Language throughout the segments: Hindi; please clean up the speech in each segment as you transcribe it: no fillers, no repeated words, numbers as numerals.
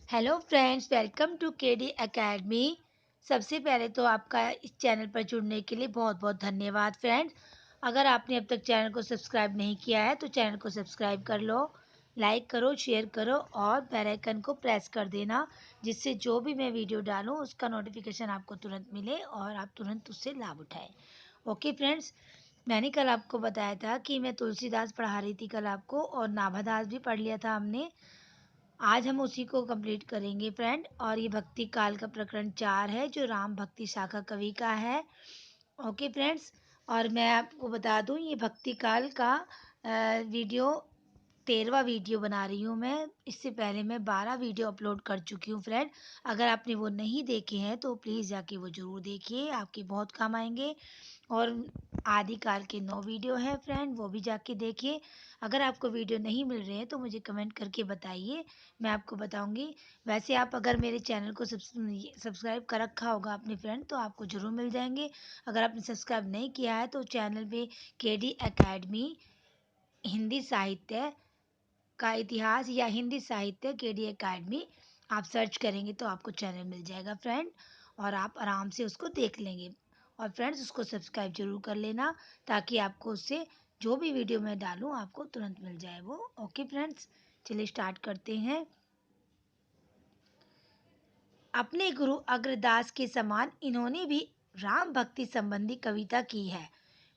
Hello friends, welcome to KD academy. सबसे पहले तो आपका इस चैनल पर जुड़ने के लिए बहुत बहुत धन्यवाद फ्रेंड्स। अगर आपने अब तक चैनल को सब्सक्राइब नहीं किया है तो चैनल को सब्सक्राइब कर लो, लाइक करो, शेयर करो और बेल आइकन को प्रेस कर देना, जिससे जो भी मैं वीडियो डालूं उसका नोटिफिकेशन आपको तुरंत मिले और आप तुरंत उससे लाभ उठाएं। ओके फ्रेंड्स, मैंने कल आपको बताया था कि मैं तुलसीदास पढ़ा रही थी कल आपको, और नाभादास भी पढ़ लिया था हमने। आज हम उसी को कंप्लीट करेंगे फ्रेंड। और ये भक्ति काल का प्रकरण 4 है जो राम भक्ति शाखा कवि का है। ओके फ्रेंड्स, और मैं आपको बता दूं ये भक्ति काल का वीडियो 13वां वीडियो बना रही हूँ मैं। इससे पहले मैं 12 वीडियो अपलोड कर चुकी हूँ फ्रेंड। अगर आपने वो नहीं देखे हैं तो प्लीज़ जाके वो ज़रूर देखिए, आपके बहुत काम आएंगे। और आदिकाल के 9 वीडियो हैं फ्रेंड, वो भी जाके देखिए। अगर आपको वीडियो नहीं मिल रहे हैं तो मुझे कमेंट करके बताइए, मैं आपको बताऊंगी। वैसे आप अगर मेरे चैनल को सब्सक्राइब कर रखा होगा अपने फ्रेंड तो आपको ज़रूर मिल जाएंगे। अगर आपने सब्सक्राइब नहीं किया है तो चैनल पे केडी एकेडमी हिंदी साहित्य का इतिहास या हिंदी साहित्य केडी एकेडमी आप सर्च करेंगे तो आपको चैनल मिल जाएगा फ्रेंड, और आप आराम से उसको देख लेंगे। और फ्रेंड्स, उसको सब्सक्राइब जरूर कर लेना ताकि आपको उससे जो भी वीडियो मैं डालूँ आपको तुरंत मिल जाए वो। ओके फ्रेंड्स, चलिए स्टार्ट करते हैं। अपने गुरु अग्रदास के समान इन्होंने भी राम भक्ति संबंधी कविता की है।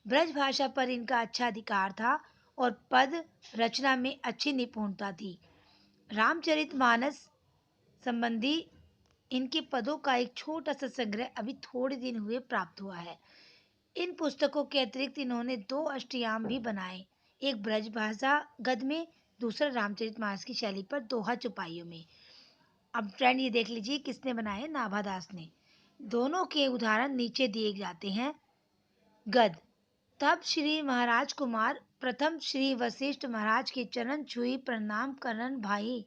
ब्रज भाषा पर इनका अच्छा अधिकार था और पद रचना में अच्छी निपुणता थी। रामचरितमानस संबंधी इनके पदों का एक छोटा सा संग्रह अभी थोड़े दिन हुए प्राप्त हुआ है। इन पुस्तकों के अतिरिक्त इन्होंने 2 अष्टयाम भी बनाए, एक ब्रजभाषा गद्य में, दूसरा रामचरितमानस की शैली पर दोहा चौपाइयों में। अब फ्रेंड ये देख लीजिए किसने बनाए, नाभादास ने। दोनों के उदाहरण नीचे दिए जाते हैं। गद्य। तब श्री महाराज कुमार प्रथम श्री वशिष्ठ महाराज के चरण छुई प्रणाम करन भाई,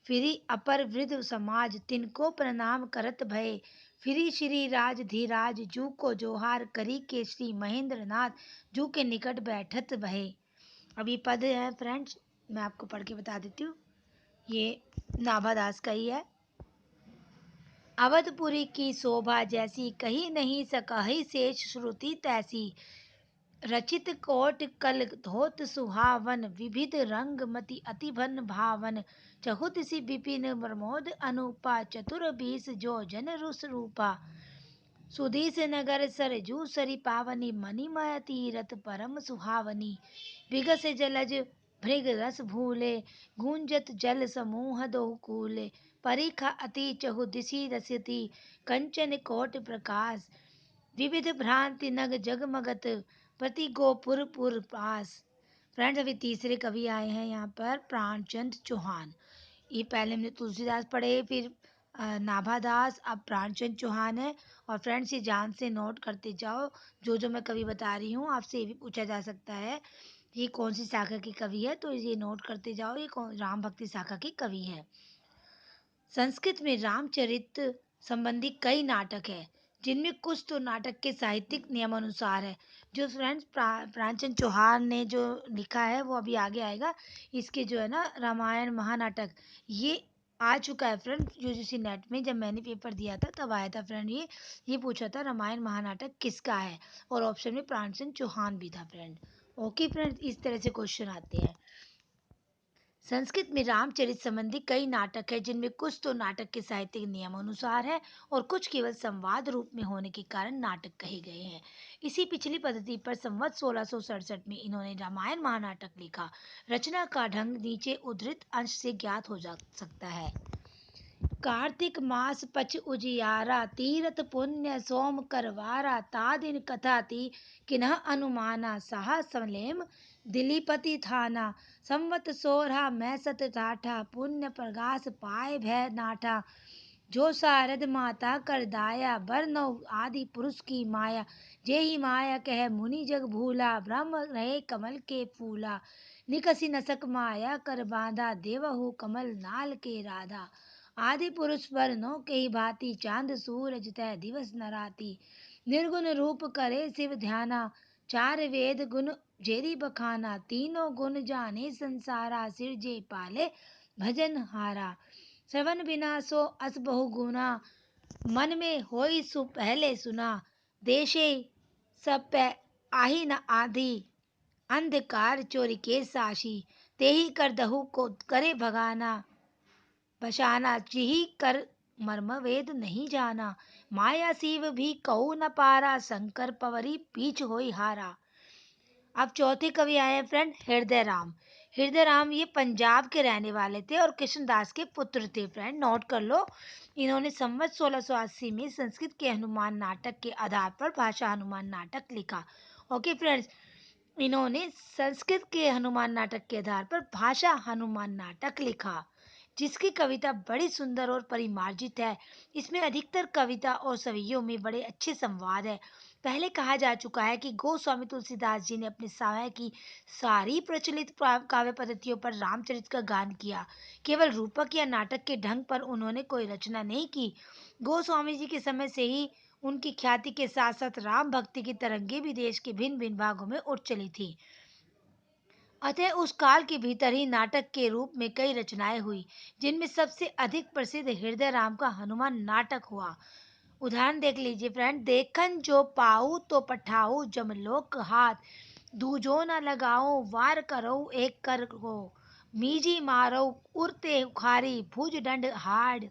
फिरी अपर वृद्ध समाज तिनको प्रणाम करत भय, फिरी श्री राज धीराज जू को जोहार करी के श्री महेंद्र नाथ जू के निकट बैठत भय। अब ये पद है फ्रेंड्स, मैं आपको पढ़ के बता देती हूँ। ये नाभादास का ही है। अवधपुरी की शोभा जैसी कही नहीं सकहि शेष श्रुति तैसी, रचित कोट कल धोत सुहावन, विविध रंग मति अति भन भावन, चहुत सी विपिन प्रमोद अनुपा, चतुर बीस जो जन रुस रूपा, सुधीस नगर सरजू सरी पावनी, मणिमय तीरथ परम सुहावनी, विगस जलज भृग रस भूले, गूंजत जल समूह दोहु कूले, परिखा अति चहु दिशि रसती, कंचन कोट प्रकाश, विविध भ्रांति नग जगमगत, प्रति गोपुर पुर पास। फ्रेंड्स, अभी तीसरे कवि आए हैं यहाँ पर, प्राणचंद चौहान। ये पहले हमने तुलसीदास पढ़े, फिर नाभादास, अब प्राणचंद चौहान है। और फ्रेंड्स, ये जान से नोट करते जाओ, जो जो मैं कवि बता रही हूँ आपसे ये भी पूछा जा सकता है ये कौन सी शाखा की कवि है, तो ये नोट करते जाओ, ये कौन राम भक्ति शाखा की कवि है। संस्कृत में रामचरित संबंधी कई नाटक है, जिनमें कुछ तो नाटक के साहित्यिक नियमानुसार है। जो फ्रेंड्स प्राणचंद चौहान ने जो लिखा है वो अभी आगे आएगा। इसके जो है ना रामायण महानाटक, ये आ चुका है फ्रेंड। यूजीसी नेट में जब मैंने पेपर दिया था तब आया था फ्रेंड। ये पूछा था रामायण महानाटक किसका है, और ऑप्शन में प्राणचंद चौहान भी था फ्रेंड। ओके फ्रेंड, इस तरह से क्वेश्चन आते हैं। संस्कृत में रामचरित संबंधी कई नाटक है, जिनमें कुछ तो नाटक के साहित्यिक नियम अनुसार है और कुछ केवल संवाद रूप में होने के कारण नाटक कहे गए हैं। इसी पिछली पद्धति पर संवत 1667 में इन्होंने रामायण महानाटक लिखा। रचना का ढंग नीचे उद्धृत अंश से ज्ञात हो जा सकता है। कार्तिक मास पच उजियारा, तीरथ पुण्य सोम करवारा, ता दिन कथा ती किन्ह अनुमाना, साह सलेम दिलीपति थाना, संवत सोरहा मैसत ठाठा, पुण्य प्रगास पाए भय नाठा, जो सारद माता कर दाया, बर नौ आदि पुरुष की माया, जे ही माया कह मुनि जग भूला, ब्रह्म रहे कमल के फूला, निकसी नसक माया कर बांधा, देवहु कमल नाल के राधा, आदि पुरुष पर नो के ही भांति, चांद सूरज तय दिवस न राति, निर्गुण रूप करे शिव ध्याना, चार वेद गुण जेरी बखाना, तीनों गुण जाने संसारा, सिरजे पाले भजन हारा, श्रवण बिना सो अस बहु गुना, मन में होई सु पहले सुना। देशे सब पे आही न आधी, अंधकार चोरी के साशी। तेही कर दहु को करे भगाना, बशाना जिही कर मर्म वेद नहीं जाना। माया शिव भी कहू न पारा, शंकर पवरी पीछ होई हारा। अब चौथे कवि आए हैं फ्रेंड, हृदय राम। हृदय राम ये पंजाब के रहने वाले थे और कृष्णदास के पुत्र थे फ्रेंड, नोट कर लो। इन्होंने संवत 1680 में संस्कृत के हनुमान नाटक के आधार पर भाषा हनुमान नाटक लिखा। ओके फ्रेंड्स, इन्होंने संस्कृत के हनुमान नाटक के आधार पर भाषा हनुमान नाटक लिखा, जिसकी कविता बड़ी सुंदर और परिमार्जित है। इसमें अधिकतर कविता और सवियों में बड़े अच्छे संवाद है। पहले कहा जा चुका है कि गोस्वामी तुलसीदास जी ने अपने समय की सारी प्रचलित काव्य पद्धतियों पर रामचरित का गान किया। केवल रूपक या नाटक के ढंग पर उन्होंने कोई रचना नहीं की। गोस्वामी जी के समय से ही उनकी ख्याति के साथ साथ राम भक्ति की तरंगे भी देश के भिन्न भिन्न भागों में उठ चली थी। अतः उस काल के भीतर ही नाटक के रूप में कई रचनाएं हुई, जिनमें सबसे अधिक प्रसिद्ध हृदय राम का हनुमान नाटक हुआ। उदाहरण देख लीजिए फ्रेंड, देखन जो पाऊ तो पठाऊ जमलोक हाथ, दूजो न लगाओ वार करो एक कर को, मीजी मारो उरते उखारी भुज दंड हाड़,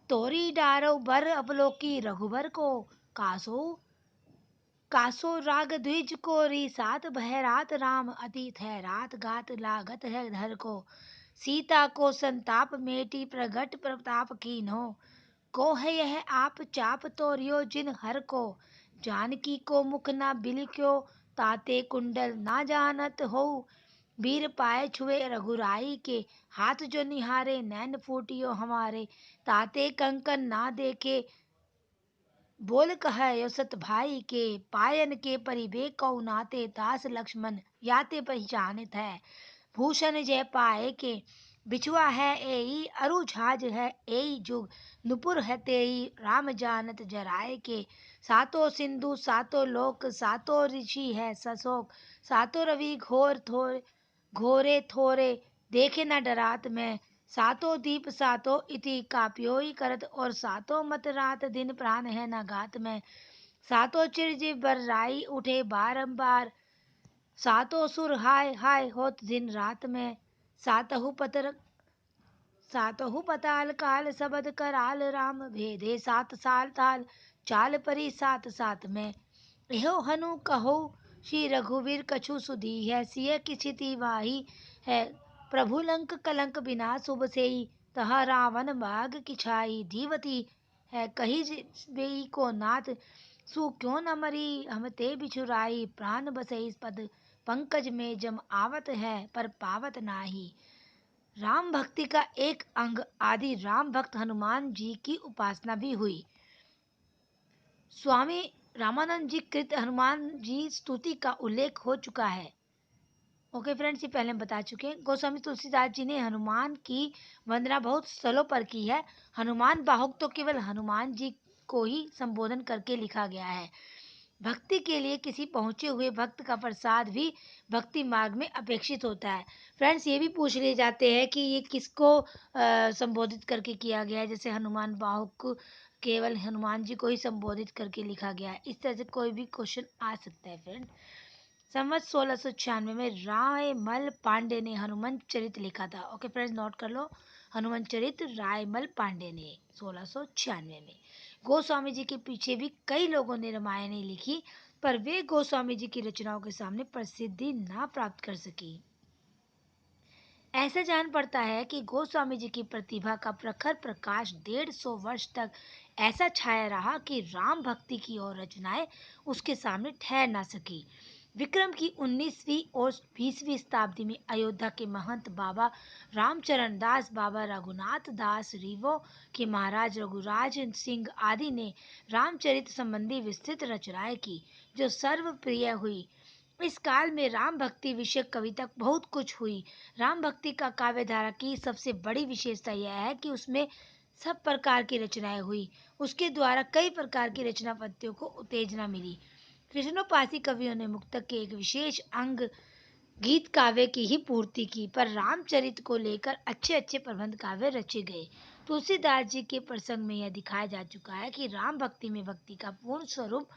तोरी डारो बर अवलोकी रघुबर को, कासो कासो राग द्विज को री सात भय रात राम, अति है रात गात लागत है धर को, सीता को संताप मेटी प्रगट प्रताप कीन्हो, को है यह आप चाप तोरियो जिन हर को, जानकी को मुख ना बिलिक्यो ताते कुंडल ना जानत हो, वीर पाए छुए रघुराई के, हाथ जो निहारे नैन फूटियो हमारे, ताते कंकन ना देखे बोल कह यो सत भाई के, पायन के परिबे कौ नाते, दास लक्ष्मण याते पहचानत है, भूषण जय पाए के, बिछुआ है एई अरु झाज है एई जुग, नुपुर है तेई राम जानत जराए के, सातो सिंधु सातो लोक सातो ऋषि है सशोक, सातो रवि घोर थोर घोरे थोरे देखे न डरात में, सातो दीप सातो इति काप्योई करत, और सातो मत रात दिन प्राण है न गात में, सातो चिरजीव बर्राई उठे बारंबार, सातो सुर हाय हाय होत दिन रात में, सातहु पतर सातहु पताल काल सबद कराल राम, भेदे सात साल ताल चाल परी सात सात में, एहो हनु कहो श्री रघुवीर कछु सुधी है, सिय किछि तिवाही है, प्रभु लंक कलंक बिना शुभ सेई, तह रावण बाग किछाई, धीवती है कही बेई को नाथ, सु क्यों न मरी हम ते बिछुराई, प्राण बसई पद पंकज में जम आवत है पर पावत नाही। राम भक्ति का एक अंग आदि राम भक्त हनुमान जी की उपासना भी हुई। स्वामी रामानंद जी कृत हनुमान जी स्तुति का उल्लेख हो चुका है। ओके फ्रेंड्स, ये पहले हम बता चुके हैं। गोस्वामी तुलसीदास जी ने हनुमान की वंदना बहुत स्थलों पर की है। हनुमान बाहुक तो केवल हनुमान जी को ही संबोधन करके लिखा गया है। भक्ति के लिए किसी पहुंचे हुए भक्त का प्रसाद भी भक्ति मार्ग में अपेक्षित होता है। फ्रेंड्स, ये भी पूछ लिए जाते हैं कि ये किसको संबोधित करके किया गया है। जैसे हनुमान बाहुक केवल हनुमान जी को ही संबोधित करके लिखा गया है। इस तरह से कोई भी क्वेश्चन आ सकता है फ्रेंड। संवत 1696 में रायमल पांडे ने हनुमान चरित लिखा था। ओके फ्रेंड्स, नोट कर लो, हनुमान चरित रायमल पांडे ने 1696 में। गोस्वामी जी के पीछे भी कई लोगों ने रामायण लिखी, पर वे गोस्वामी जी की रचनाओं के सामने प्रसिद्धि ना प्राप्त कर सकी। ऐसा जान पड़ता है कि गोस्वामी जी की प्रतिभा का प्रखर प्रकाश 150 वर्ष तक ऐसा छाया रहा कि राम भक्ति की और रचनाएं उसके सामने ठहर ना सकी। विक्रम की 19वीं और 20वीं शताब्दी में अयोध्या के महंत बाबा रामचरण दास, बाबा रघुनाथ दास रीवो के महाराज रघुराज सिंह आदि ने रामचरित संबंधी विस्तृत रचनाएं की, जो सर्वप्रिय हुई। इस काल में राम भक्ति विषयक कविता बहुत कुछ हुई। राम भक्ति का काव्य धारा की सबसे बड़ी विशेषता यह है कि उसमें सब प्रकार की रचनाएं हुई। उसके द्वारा कई प्रकार की रचना पद्धतियों को उत्तेजना मिली। कृष्णोपासी कवियों ने मुक्तक के एक विशेष अंग गीत काव्य की ही पूर्ति की, पर रामचरित को लेकर अच्छे अच्छे प्रबंध काव्य रचे गए। तुलसीदास जी के प्रसंग में यह दिखाया जा चुका है कि राम भक्ति में भक्ति का पूर्ण स्वरूप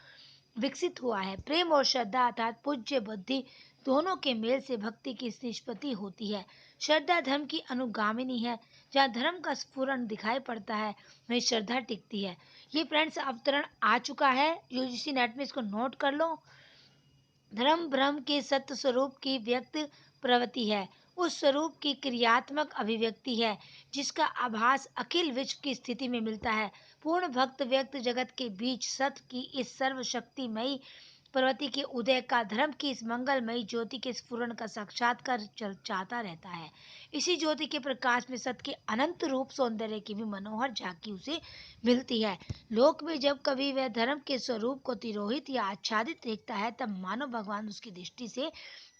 विकसित हुआ है। प्रेम और श्रद्धा अर्थात पूज्य बुद्धि दोनों के मेल से भक्ति की निष्पत्ति होती है। श्रद्धा धर्म की अनुगामिनी है। जहाँ धर्म का स्फुरण दिखाई पड़ता है वहीं श्रद्धा टिकती है। ये फ्रेंड्स अवतरण आ चुका है, यूजीसी नेट में इसको नोट कर लो। धर्म ब्रह्म के सत्य स्वरूप की व्यक्त प्रवृत्ति है, उस स्वरूप की क्रियात्मक अभिव्यक्ति है जिसका आभास अखिल विश्व की स्थिति में मिलता है। पूर्ण भक्त व्यक्त जगत के बीच सत्य की इस सर्वशक्तिमयी प्रवृत्ति के उदय का, धर्म की इस मंगलमयी ज्योति के स्फुरण का साक्षात्कार चाहता रहता है। इसी ज्योति के प्रकाश में सत्य के अनंत रूप सौंदर्य की भी मनोहर झांकी उसे मिलती है। लोक में जब कभी वह धर्म के स्वरूप को तिरोहित या आच्छादित देखता है तब मानव भगवान उसकी दृष्टि से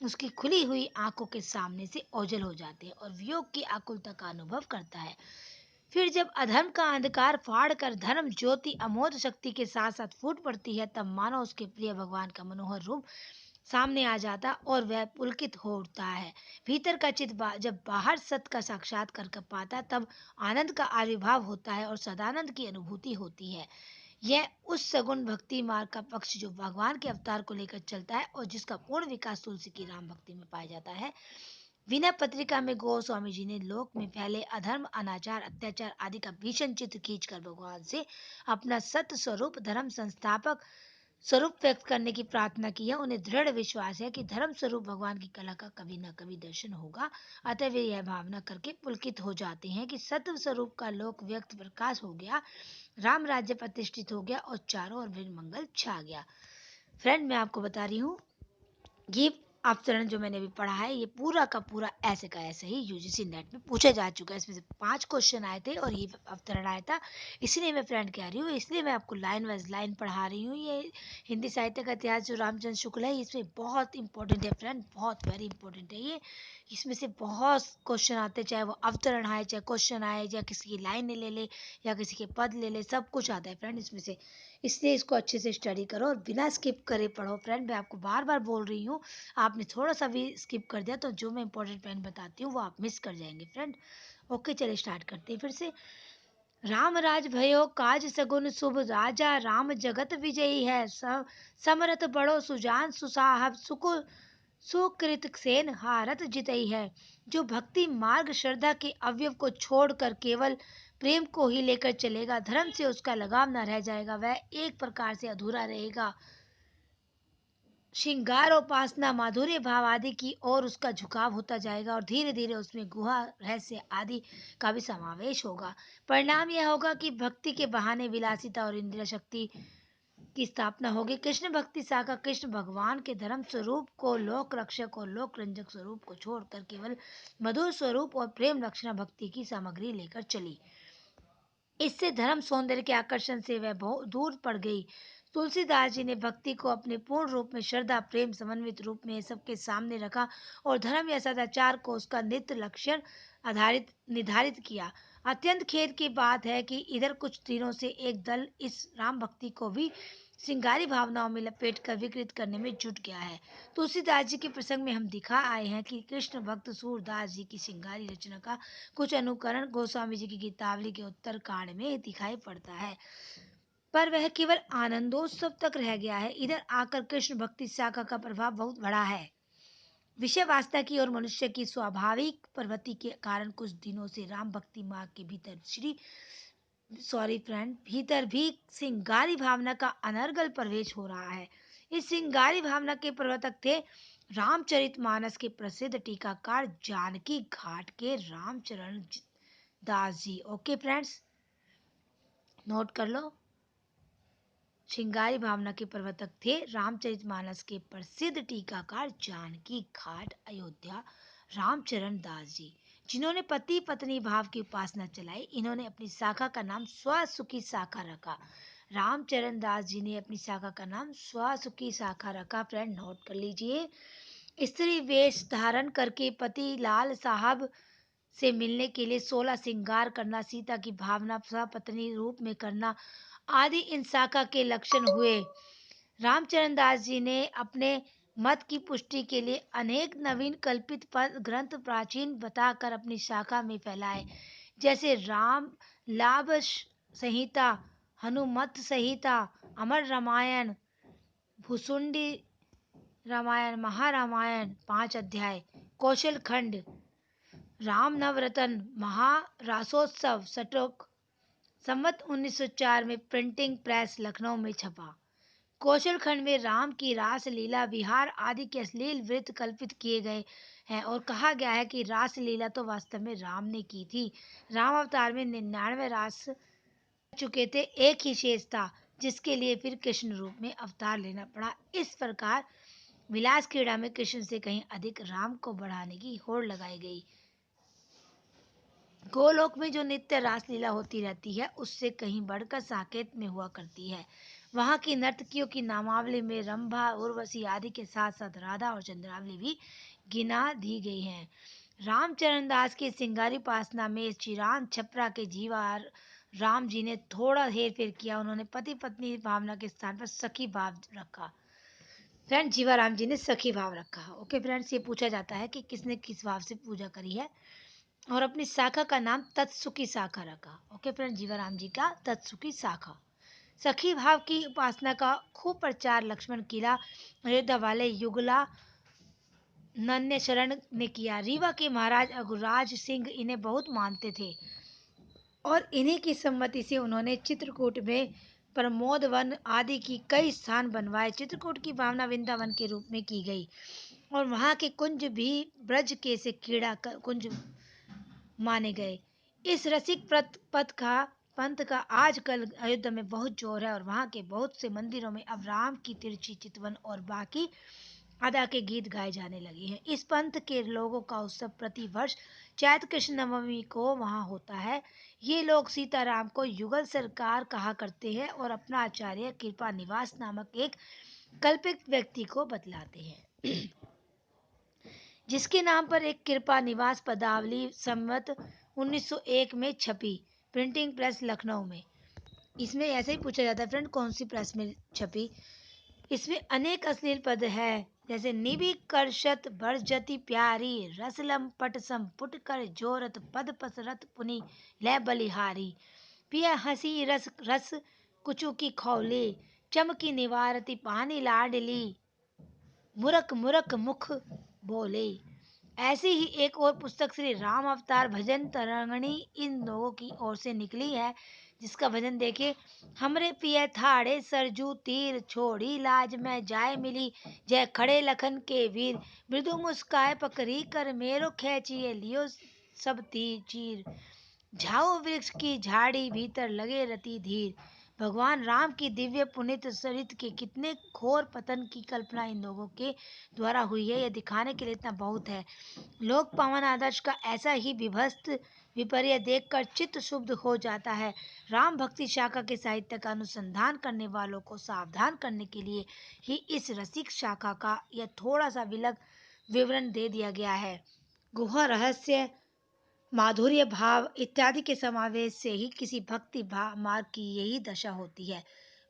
उसकी खुली हुई आंखों के सामने से ओझल हो जाते हैं और वियोग की आकुलता का अनुभव करता है। फिर जब अधर्म का अंधकार फाड़ कर धर्म ज्योति अमोघ शक्ति के साथ साथ फूट पड़ती है तब मानो उसके प्रिय भगवान का मनोहर रूप सामने आ जाता और वह पुलकित हो उठता है। भीतर का चित्त जब बाहर सत्य का साक्षात्कार कर पाता तब आनंद का आविर्भाव होता है और सदानंद की अनुभूति होती है। यह उस सगुण भक्ति मार्ग का पक्ष जो भगवान के अवतार को लेकर चलता है और जिसका पूर्ण विकास तुलसी की राम भक्ति में पाया जाता है। विनय पत्रिका में गोस्वामी जी ने लोक में फैले अधर्म, अनाचार, अत्याचार आदि का भीषण चित्र खींचकर भगवान से अपना सत्य स्वरूप धर्म संस्थापक स्वरूप व्यक्त करने की प्रार्थना की है। उन्हें दृढ़ विश्वास है कि धर्म स्वरूप भगवान की कला का कभी न कभी दर्शन होगा। अतः वे यह भावना करके पुलकित हो जाते हैं कि सत्य स्वरूप का लोक व्यक्त प्रकाश हो गया, राम राज्य प्रतिष्ठित हो गया और चारों ओर वृंद मंगल छा गया। फ्रेंड, मैं आपको बता रही हूँ ये अवतरण जो मैंने अभी पढ़ा है ये पूरा का पूरा ऐसे का ऐसे ही यूजीसी नेट में पूछा जा चुका है। इसमें से 5 क्वेश्चन आए थे और ये अवतरण आया था। इसलिए मैं फ्रेंड कह रही हूँ, इसलिए मैं आपको लाइन वाइज लाइन पढ़ा रही हूँ। ये हिंदी साहित्य का इतिहास जो रामचंद्र शुक्ल है इसमें बहुत इंपॉर्टेंट है फ्रेंड, बहुत वेरी इंपॉर्टेंट है ये। इसमें से बहुत क्वेश्चन आते, चाहे वो अवतरण आए, चाहे क्वेश्चन आए, या किसी की लाइन ले ले या किसी के पद ले ले, सब कुछ आता है फ्रेंड इसमें से। इसलिए इसको अच्छे से स्टडी करो और बिना स्किप करे पढ़ो फ्रेंड। मैं आपको बार बार बोल रही हूँ, आपने थोड़ा सा भी स्किप कर दिया तो जो मैं इंपॉर्टेंट पॉइंट बताती हूँ वो आप मिस कर जाएंगे फ्रेंड। ओके, चलिए स्टार्ट करते हैं फिर से। राम राज भयो काज सगुन शुभ, राजा राम जगत विजयी है। समरथ बड़ो सुजान सुसाहब, सुकृत सेन हारत जितई है। जो भक्ति मार्ग श्रद्धा के अवयव को छोड़कर केवल प्रेम को ही लेकर चलेगा, धर्म से उसका लगाव न रह जाएगा, वह एक प्रकार से अधूरा रहेगा। श्रृंगार उपासना माधुर्य भाव आदि की ओर उसका झुकाव होता जाएगा और धीरे धीरे उसमें गुहा रहस्य आदि का भी समावेश होगा। परिणाम यह होगा कि भक्ति के बहाने विलासिता और इंद्रिय शक्ति की स्थापना होगी। कृष्ण भक्ति शाखा कृष्ण भगवान के धर्म स्वरूप को, लोक रक्षक और लोक रंजक स्वरूप को छोड़कर केवल मधुर स्वरूप और प्रेम लक्षणा भक्ति की सामग्री लेकर चली। इससे धर्म सौंदर्य के आकर्षण से वह बहुत दूर पड़ गई। तुलसीदास जी ने भक्ति को अपने पूर्ण रूप में श्रद्धा प्रेम समन्वित रूप में सबके सामने रखा और धर्म या सदाचार को उसका नित्य लक्षण आधारित निर्धारित किया। अत्यंत खेद की बात है कि इधर कुछ दिनों से एक दल इस राम भक्ति को भी श्रृंगारी भावनाओं में लपेट कर विकृत करने में जुट गया है। तुलसीदास जी के प्रसंग में हम दिखा आए हैं कि कृष्ण भक्त सूरदास जी की श्रृंगारी रचना का कुछ अनुकरण गोस्वामी जी की गीतावली के उत्तर कांड में दिखाई पड़ता है, पर वह केवल आनंदोत्सव तक रह गया है। इधर आकर कृष्ण भक्ति शाखा का प्रभाव बहुत बड़ा है। विषय वास्ता की और मनुष्य की स्वाभाविक प्रवृत्ति के कारण कुछ दिनों से राम भक्ति मार्ग के भीतर भी सिंगारी भावना का अनर्गल प्रवेश हो रहा है। इस सिंगारी भावना के प्रवर्तक थे रामचरितमानस के प्रसिद्ध टीकाकार जानकी घाट के Ramcharan Das ji. Okay friends, note कर लो। श्रृंगारी भावना के प्रवर्तक थे रामचरितमानस के प्रसिद्ध टीकाकार जानकी घाट अयोध्या रामचरण दास जी, जिन्होंने पति पत्नी भाव की उपासना चलाई। इन्होंने अपनी शाखा का नाम स्वसुखी शाखा रखा। रामचरण दास जी ने अपनी शाखा का नाम स्वसुखी शाखा रखा। फ्रेंड, नोट कर लीजिए। स्त्री वेश धारण करके पति लाल साहब से मिलने के लिए 16 श्रृंगार करना, सीता की भावना पत्नी रूप में करना आदि इन शाखा के लक्षण हुए। रामचरण दास जी ने अपने मत की पुष्टि के लिए अनेक नवीन कल्पित ग्रंथ प्राचीन बताकर अपनी शाखा में फैलाए, जैसे राम लाभ संहिता, हनुमत संहिता, अमर रामायण, भुसुंडी रामायण, महारामायण 5 अध्याय, कौशल खंड, राम नवरतन, महारासोत्सव सटोक, संवत 1904 में प्रिंटिंग प्रेस लखनऊ में छपा। कौशल खंड में राम की रास लीला विहार आदि के अश्लील वृत्त कल्पित किए गए हैं और कहा गया है कि रास लीला तो वास्तव में राम ने की थी। राम अवतार में 99 रास चुके थे, एक ही शेष था जिसके लिए फिर कृष्ण रूप में अवतार लेना पड़ा। इस प्रकार विलास क्रीड़ा में कृष्ण से कहीं अधिक राम को बढ़ाने की होड़ लगाई गई। गोलोक में जो नित्य रासलीला होती रहती है उससे कहीं बढ़कर साकेत में हुआ करती है। वहां की नर्तकियों की नामावली में रंभा, उर्वशी आदि के साथ साथ राधा और चंद्रावली भी गिना दी गई हैं। रामचरण दास की सिंगारी पासना में चिरान छपरा के जीवा राम जी ने थोड़ा हेर फेर किया। उन्होंने पति पत्नी भावना के स्थान पर सखी भाव रखा। फ्रेंड, जीवा राम जी ने सखी भाव रखा। ओके फ्रेंड्स, ये पूछा जाता है कि किसने किस भाव से पूजा करी है और अपनी शाखा का नाम तत्सुकी शाखा रखा। ओके फ्रेंड, जीवाराम जी का तत्सुकी शाखा। सखी भाव की उपासना का खूब प्रचार लक्ष्मण किला अयोध्या वाले युगला नन्य शरण ने किया। रीवा के महाराज अघुराज सिंह इन्हें बहुत मानते थे और इन्हीं की सम्मति से उन्होंने चित्रकूट में प्रमोद वन आदि की कई स्थान बनवाए। चित्रकूट की भावना वृंदावन के रूप में की गई और वहाँ के कुंज भी ब्रज के से क्रीड़ा कुंज माने गए। इस रसिक पंथ का आजकल अयोध्या में बहुत जोर है और वहाँ के बहुत से मंदिरों में अब राम की तिरछी चितवन और बाकी अदा के गीत गाए जाने लगे हैं। इस पंथ के लोगों का उत्सव प्रति वर्ष चैत्र कृष्ण नवमी को वहाँ होता है। ये लोग सीताराम को युगल सरकार कहा करते हैं और अपना आचार्य कृपा निवास नामक एक कल्पित व्यक्ति को बतलाते हैं, जिसके नाम पर एक कृपा निवास पदावली संवत 1901 में छपी प्रिंटिंग प्रेस लखनऊ में। इसमें ऐसे ही पूछा जाता है फ्रेंड, कौन सी प्रेस में छपी। इसमें अनेक अश्लील पद है, जैसे निबी करशत बरजती प्यारी, रसलम पटसम पुटकर जोरत पद पसरत पुनि लय बलिहारी, पिया हंसी रस रस कुचु की खौले, चमकी निवारती पानी लाडली, मुरक मुरक मुख बोले। ऐसी ही एक और पुस्तक श्री राम अवतार भजन तरंगणी इन लोगों की ओर से निकली है, जिसका भजन देखिए। हमरे पिय थाड़े सरजू तीर, छोड़ी लाज में जाय मिली, जय खड़े लखन के वीर, मृदु मुस्काए पकड़ी कर मेरो खेचिए लियो सब चीर, झाऊ वृक्ष की झाड़ी भीतर लगे रति धीर। भगवान राम की दिव्य पुनित चरित्र के कितने घोर पतन की कल्पना इन लोगों के द्वारा हुई है, यह दिखाने के लिए इतना बहुत है। लोक पावन आदर्श का ऐसा ही विभस्त विपर्य देखकर चित्त शुद्ध हो जाता है। राम भक्ति शाखा के साहित्य का अनुसंधान करने वालों को सावधान करने के लिए ही इस रसिक शाखा का यह थोड़ा सा विलग विवरण दे दिया गया है। गुहा रहस्य, माधुर्य भाव इत्यादि के समावेश से ही किसी भक्ति भाव मार्ग की यही दशा होती है।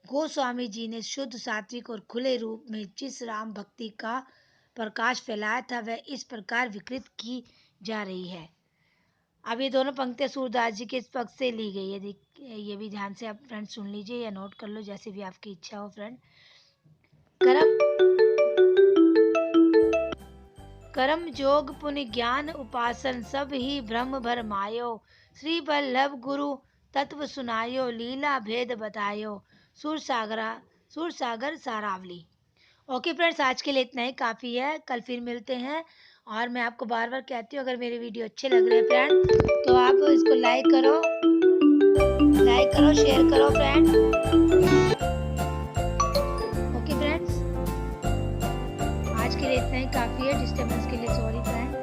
गोस्वामी जी ने शुद्ध सात्विक और खुले रूप में जिस राम भक्ति का प्रकाश फैलाया था वह इस प्रकार विकृत की जा रही है। अब ये दोनों पंक्तियां सूरदास जी के पक्ष से ली गई है, ये भी ध्यान से आप फ्रेंड सुन लीजिए या नोट कर लो, जैसे भी आपकी इच्छा हो फ्रेंड। कर्म जोग पुण्य ज्ञान उपासन सब ही ब्रह्म भर मायो, श्री वल्लभ गुरु तत्व सुनायो, लीला भेद बतायो, सुरसागर सारावली। ओके फ्रेंड्स, आज के लिए इतना ही काफ़ी है। कल फिर मिलते हैं। और मैं आपको बार बार कहती हूँ, अगर मेरे वीडियो अच्छे लग रहे हैं फ्रेंड तो आप इसको लाइक करो शेयर करो फ्रेंड। ओके फ्रेंड्स, आज के लिए इतना ही काफ़ी है। डिस्टर्बेंस के लिए सॉरी फ्रेंड।